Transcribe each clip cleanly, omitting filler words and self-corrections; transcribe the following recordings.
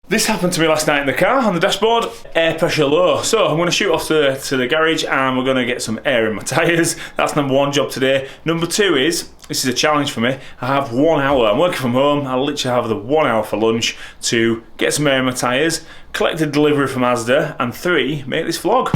This happened to me last night in the car on the dashboard, air pressure low. So I'm going to shoot off to the garage and we're going to get some air in my tyres. That's number one job today. Number two is, this is a challenge for me, I have 1 hour. I'm working from home, I literally have the 1 hour for lunch to get some air in my tyres, collect a delivery from Asda, and 3, make this vlog.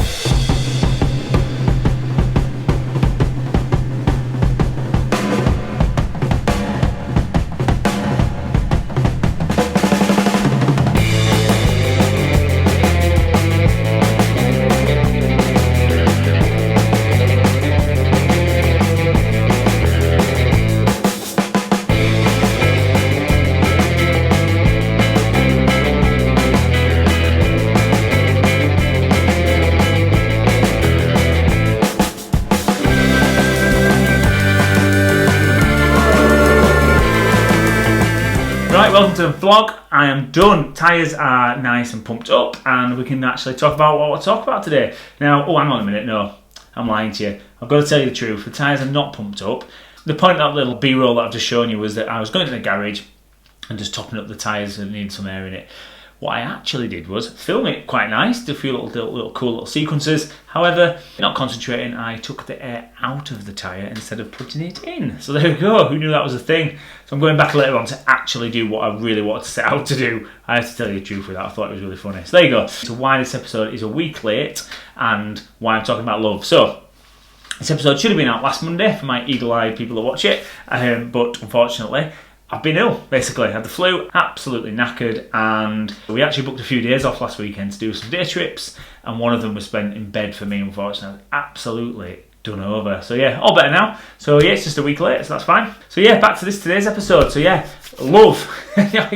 Right, welcome to the vlog. I am done. Tyres are nice and pumped up and we can actually talk about what we'll talk about today. Now, oh, hang on a minute, no, I'm lying to you. I've got to tell you the truth, the tyres are not pumped up. The point of that little B-roll that I've just shown you was that I was going to the garage and just topping up the tyres and needed some air in it. What I actually did was film it quite nice, do a few little cool little sequences. However, not concentrating, I took the air out of the tyre instead of putting it in. So there we go, who knew that was a thing? So I'm going back later on to actually do what I really wanted to set out to do. I have to tell you the truth with that, I thought it was really funny. So there you go. So why this episode is a week late and why I'm talking about love. So this episode should have been out last Monday for my eagle-eyed people that watch it, but unfortunately, I've been ill, basically. I had the flu, absolutely knackered, and we actually booked a few days off last weekend to do some day trips, and one of them was spent in bed for me, unfortunately. Absolutely done over. So yeah, all better now. So yeah, it's just a week late, so that's fine. So yeah, back to today's episode. So yeah, love.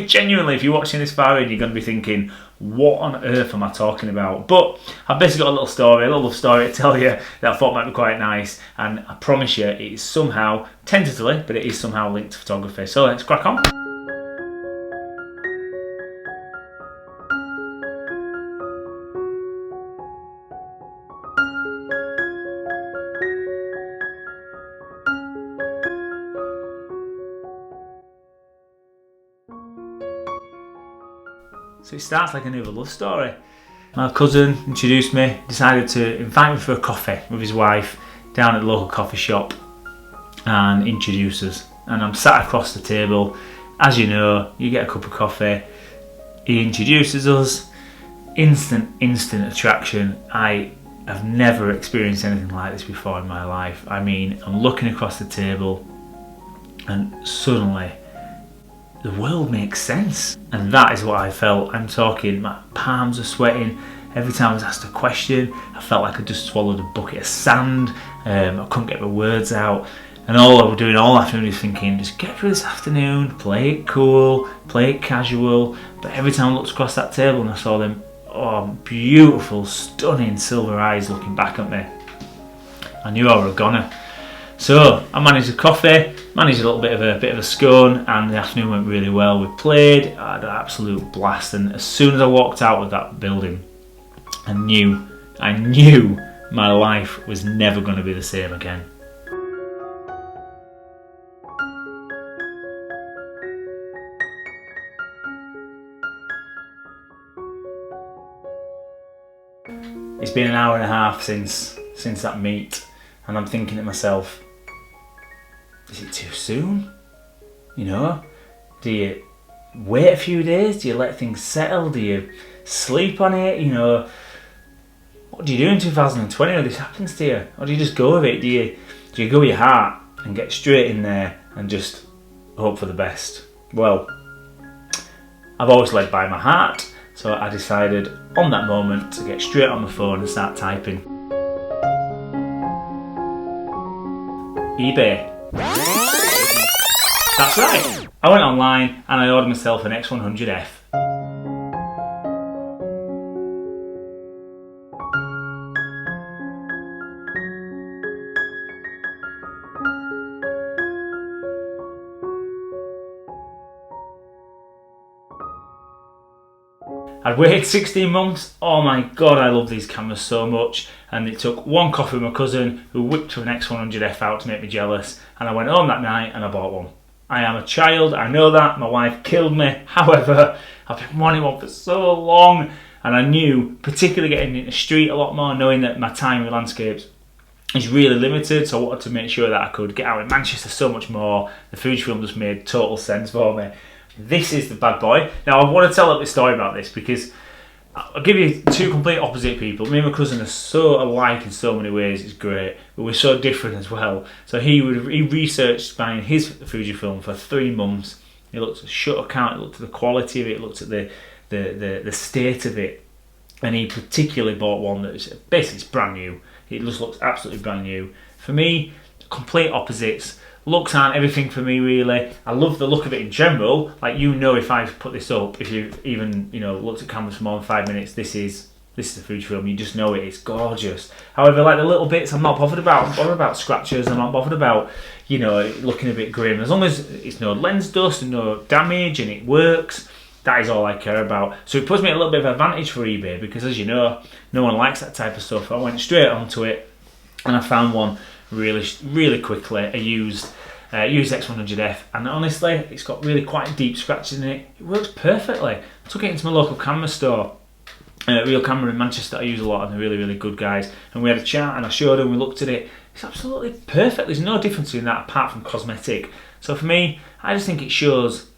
Genuinely, if you're watching this far in, you're going to be thinking, what on earth am I talking about? But I've basically got a little love story to tell you that I thought might be quite nice, and I promise you it is somehow, tentatively, but it is somehow linked to photography. So let's crack on. So it starts like another love story. My cousin introduced me, decided to invite me for a coffee with his wife down at the local coffee shop and introduce us. And I'm sat across the table. As you know, you get a cup of coffee, he introduces us, instant attraction. I have never experienced anything like this before in my life. I mean, I'm looking across the table and suddenly the world makes sense. And that is what I felt. I'm talking, my palms are sweating. Every time I was asked a question, I felt like I just swallowed a bucket of sand. I couldn't get my words out. And all I was doing all afternoon is thinking, just get through this afternoon, play it cool, play it casual. But every time I looked across that table and I saw them, oh, beautiful, stunning silver eyes looking back at me, I knew I was a goner. So I managed a coffee, managed a little bit of a scone, and the afternoon went really well. We played, I had an absolute blast, and as soon as I walked out of that building, I knew my life was never going to be the same again. It's been an hour and a half since that meet, and I'm thinking to myself, is it too soon? You know, do you wait a few days? Do you let things settle? Do you sleep on it? You know, what do you do in 2020 when this happens to you? Or do you just go with it? Do you go with your heart and get straight in there and just hope for the best? Well, I've always led by my heart, so I decided on that moment to get straight on my phone and start typing. eBay. That's right. I went online and I ordered myself an X100F. I'd waited 16 months. Oh my god, I love these cameras so much. And it took one coffee with my cousin who whipped an X100F out to make me jealous. And I went home that night and I bought one. I am a child, I know that, my wife killed me. However, I've been wanting one for so long, and I knew, particularly getting into the street a lot more, knowing that my time with landscapes is really limited, so I wanted to make sure that I could get out in Manchester so much more. The Fujifilm just made total sense for me. This is the bad boy. Now I want to tell a little story about this because I'll give you two complete opposite people. Me and my cousin are so alike in so many ways, it's great, but we're so different as well. So he researched buying his Fujifilm for 3 months. He looked at the shutter count, he looked at the quality of it, he looked at the state of it, and he particularly bought one that's basically it's brand new. It just looks absolutely brand new. For me, complete opposites. Looks aren't everything for me really. I love the look of it in general. Like, you know, if I've put this up, if you've even, you know, looked at cameras for more than 5 minutes, this is a Fujifilm. You just know it. It's gorgeous. However, like the little bits, I'm not bothered about. I'm bothered about scratches. I'm not bothered about, you know, looking a bit grim. As long as it's no lens dust and no damage and it works, that is all I care about. So it puts me at a little bit of advantage for eBay because, as you know, no one likes that type of stuff. I went straight onto it and I found one really quickly, a used X100F, and honestly, it's got really quite deep scratches in it. It works perfectly. I took it into my local camera store, Real Camera in Manchester. I use a lot, and they're really good guys. And we had a chat, and I showed them. We looked at it. It's absolutely perfect. There's no difference in that apart from cosmetic. So for me, I just think it shows.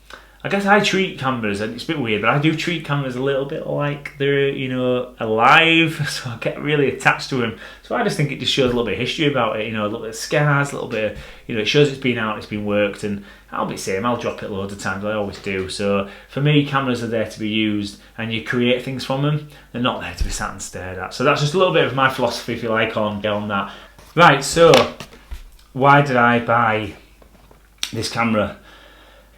I guess I treat cameras, and it's a bit weird, but I do treat cameras a little bit like they're, you know, alive, so I get really attached to them. So I just think it just shows a little bit of history about it, you know, a little bit of scars, a little bit of, you know, it shows it's been out, it's been worked, and I'll be the same, I'll drop it loads of times, I always do. So for me, cameras are there to be used, and you create things from them. They're not there to be sat and stared at. So that's just a little bit of my philosophy, if you like, on that. Right, so why did I buy this camera?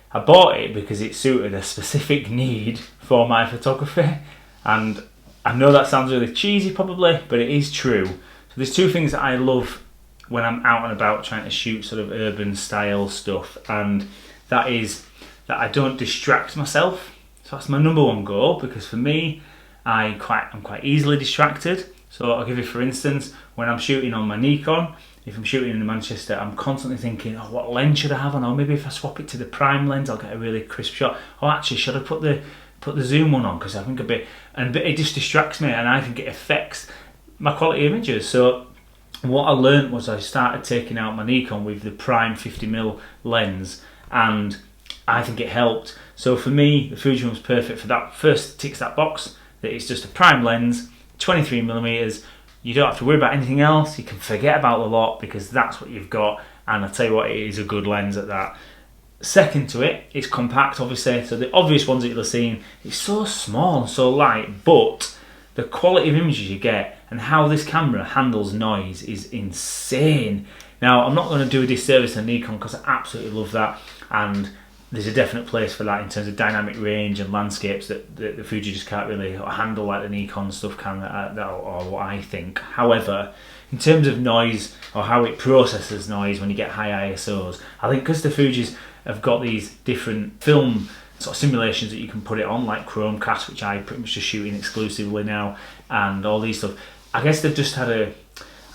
I bought it because it suited a specific need for my photography, and I know that sounds really cheesy probably, but it is true. So there's two things that I love when I'm out and about trying to shoot sort of urban style stuff, and that is that I don't distract myself. So that's my number one goal, because for me, I'm quite easily distracted. So I'll give you, for instance, when I'm shooting on my Nikon, if I'm shooting in Manchester, I'm constantly thinking, oh, what lens should I have on? Or maybe if I swap it to the prime lens, I'll get a really crisp shot. Or actually, should I put the zoom one on? Because I think it just distracts me, and I think it affects my quality images. So what I learned was I started taking out my Nikon with the prime 50mm lens, and I think it helped. So for me, the Fuji was perfect for that. First, ticks that box that it's just a prime lens, 23mm. You don't have to worry about anything else. You can forget about the lot because that's what you've got, and I tell you what, it is a good lens at that. Second to it, it's compact, obviously. So the obvious ones that you'll have seen, it's so small and so light, but the quality of images you get and how this camera handles noise is insane. Now, I'm not going to do a disservice to Nikon because I absolutely love that, and there's a definite place for that in terms of dynamic range and landscapes that the Fuji just can't really handle like the Nikon stuff can, or what I think. However, in terms of noise or how it processes noise when you get high ISOs, I think because the Fujis have got these different film sort of simulations that you can put it on, like Chromecast, which I pretty much just shoot in exclusively now, and all these stuff, I guess they've just had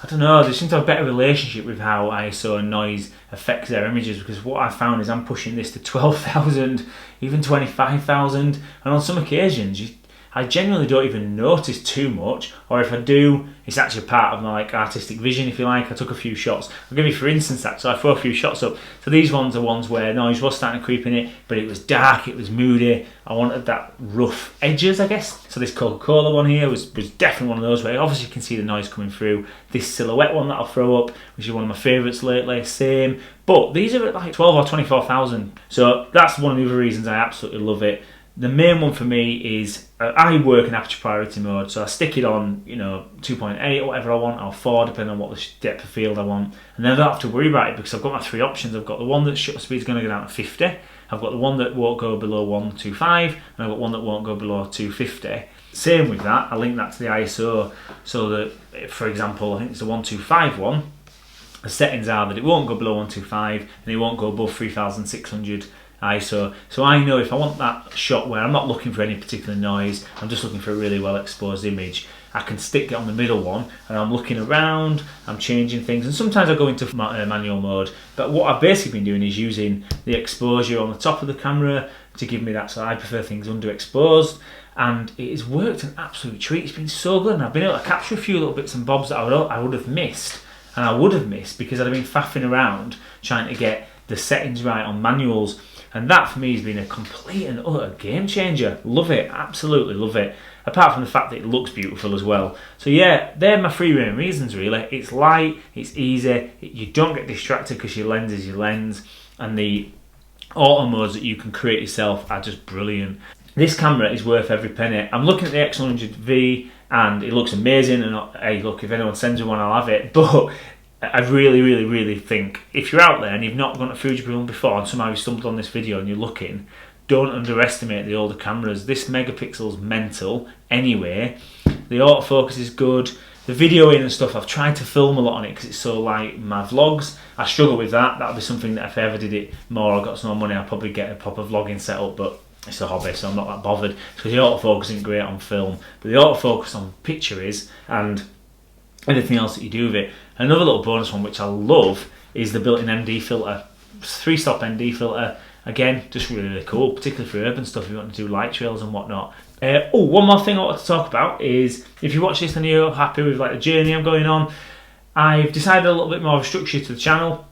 I don't know, they seem to have a better relationship with how ISO and noise affects their images, because what I found is I'm pushing this to 12,000, even 25,000, and on some occasions I genuinely don't even notice too much, or if I do, it's actually part of my like artistic vision, if you like. I took a few shots. I'll give you for instance that, so I throw a few shots up. So these ones are ones where noise was starting to creep in it, but it was dark, it was moody. I wanted that rough edges, I guess. So this Coca-Cola one here was definitely one of those where obviously you can see the noise coming through. This silhouette one that I'll throw up, which is one of my favourites lately, same. But these are at like 12 or 24,000. So that's one of the other reasons I absolutely love it. The main one for me is I work in aperture priority mode, so I stick it on, you know, 2.8 or whatever I want, or 4 depending on what the depth of field I want, and then I don't have to worry about it because I've got my three options. I've got the one that shutter speed is going to go down to 50, I've got the one that won't go below 125, and I've got one that won't go below 250. Same with that, I link that to the ISO, so that, for example, I think it's the 125 one, the settings are that it won't go below 125 and it won't go above 3600 ISO. So I know if I want that shot where I'm not looking for any particular noise, I'm just looking for a really well exposed image, I can stick it on the middle one and I'm looking around, I'm changing things, and sometimes I go into manual mode. But what I've basically been doing is using the exposure on the top of the camera to give me that, so I prefer things underexposed, and it has worked an absolute treat. It's been so good, and I've been able to capture a few little bits and bobs that I would have missed, and I would have missed because I'd have been faffing around trying to get the settings right on manuals, and that for me has been a complete and utter game changer. Love it, absolutely love it. Apart from the fact that it looks beautiful as well. So yeah, they're my three main reasons really. It's light, it's easy, you don't get distracted because your lens is your lens, and the auto modes that you can create yourself are just brilliant. This camera is worth every penny. I'm looking at the X100V and it looks amazing, and hey look, if anyone sends me one I'll have it, but I really think if you're out there and you've not gone to Fuji before and somehow you stumbled on this video and you're looking, don't underestimate the older cameras. This megapixel's mental anyway. The autofocus is good. The videoing and stuff, I've tried to film a lot on it because it's so like my vlogs. I struggle with that. That'll be something that if I ever did it more, I got some more money, I'll probably get a proper vlogging setup, but it's a hobby, so I'm not that bothered because the autofocus isn't great on film, but the autofocus on picture is, and anything else that you do with it. Another little bonus one which I love is the built-in ND filter. 3-stop ND filter. Again, just really cool, particularly for urban stuff if you want to do light trails and whatnot. One more thing I wanted to talk about is, if you watch this and you're happy with like the journey I'm going on, I've decided a little bit more of a structure to the channel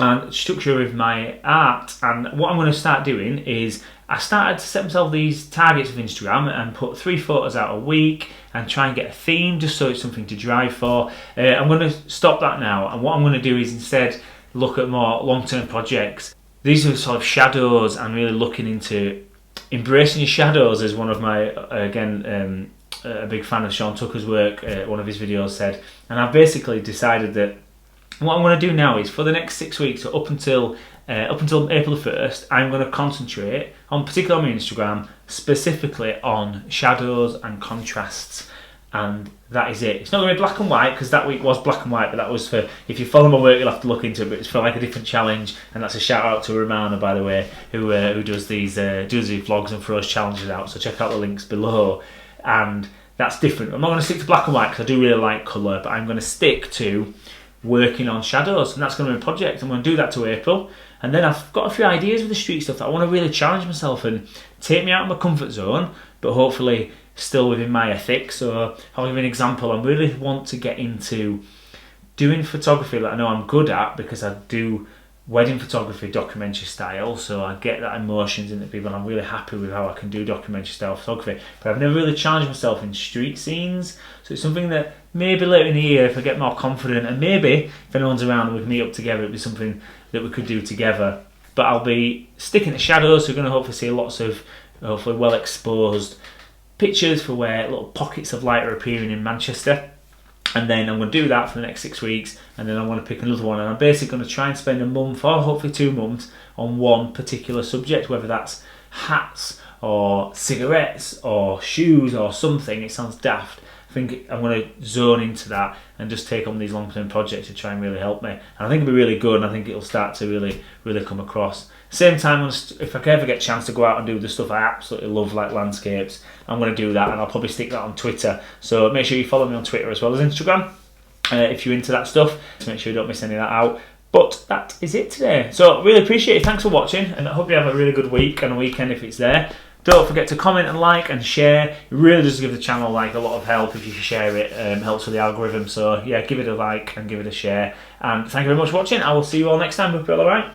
and structure with my art. And what I'm going to start doing is, I started to set myself these targets of Instagram and put 3 photos out a week and try and get a theme just so it's something to drive for. I'm going to stop that now, and what I'm going to do is instead look at more long-term projects. These are sort of shadows, and really looking into embracing your shadows is one of my, again, a big fan of Sean Tucker's work, one of his videos said, and I've basically decided that what I'm going to do now is for the next 6 weeks, so up until April the 1st, I'm going to concentrate on, particularly on my Instagram, specifically on shadows and contrasts, and that is it. It's not going to be black and white because that week was black and white, but that was for, if you follow my work you'll have to look into it, but it's for like a different challenge, and that's a shout out to Romana, by the way, who does these vlogs and throws challenges out, so check out the links below. And that's different. I'm not going to stick to black and white because I do really like colour, but I'm going to stick to working on shadows, and that's going to be a project. I'm going to do that to April, and then I've got a few ideas with the street stuff that I want to really challenge myself and take me out of my comfort zone, but hopefully still within my ethics. So I'll give you an example. I really want to get into doing photography that I know I'm good at, because I do wedding photography documentary style, so I get that emotions into people, and I'm really happy with how I can do documentary style photography, but I've never really challenged myself in street scenes. So it's something that maybe later in the year, if I get more confident, and maybe if anyone's around and we can meet up together, it'd be something that we could do together. But I'll be sticking to shadows, so we're going to hopefully see lots of hopefully well exposed pictures for where little pockets of light are appearing in Manchester. And then I'm going to do that for the next 6 weeks, and then I want to pick another one, and I'm basically going to try and spend a month or hopefully 2 months on one particular subject, whether that's hats or cigarettes or shoes or something. It sounds daft. I think I'm going to zone into that and just take on these long-term projects to try and really help me, and I think it'll be really good, and I think it'll start to really come across. Same time, if I can ever get a chance to go out and do the stuff I absolutely love, like landscapes, I'm going to do that, and I'll probably stick that on Twitter. So make sure you follow me on Twitter as well as Instagram if you're into that stuff, to make sure you don't miss any of that out. But that is it today. So really appreciate it. Thanks for watching, and I hope you have a really good week and a weekend if it's there. Don't forget to comment and like and share. It really does give the channel like a lot of help if you share it. Helps with the algorithm. So yeah, give it a like and give it a share. And thank you very much for watching. I will see you all next time. Hope you're all alright.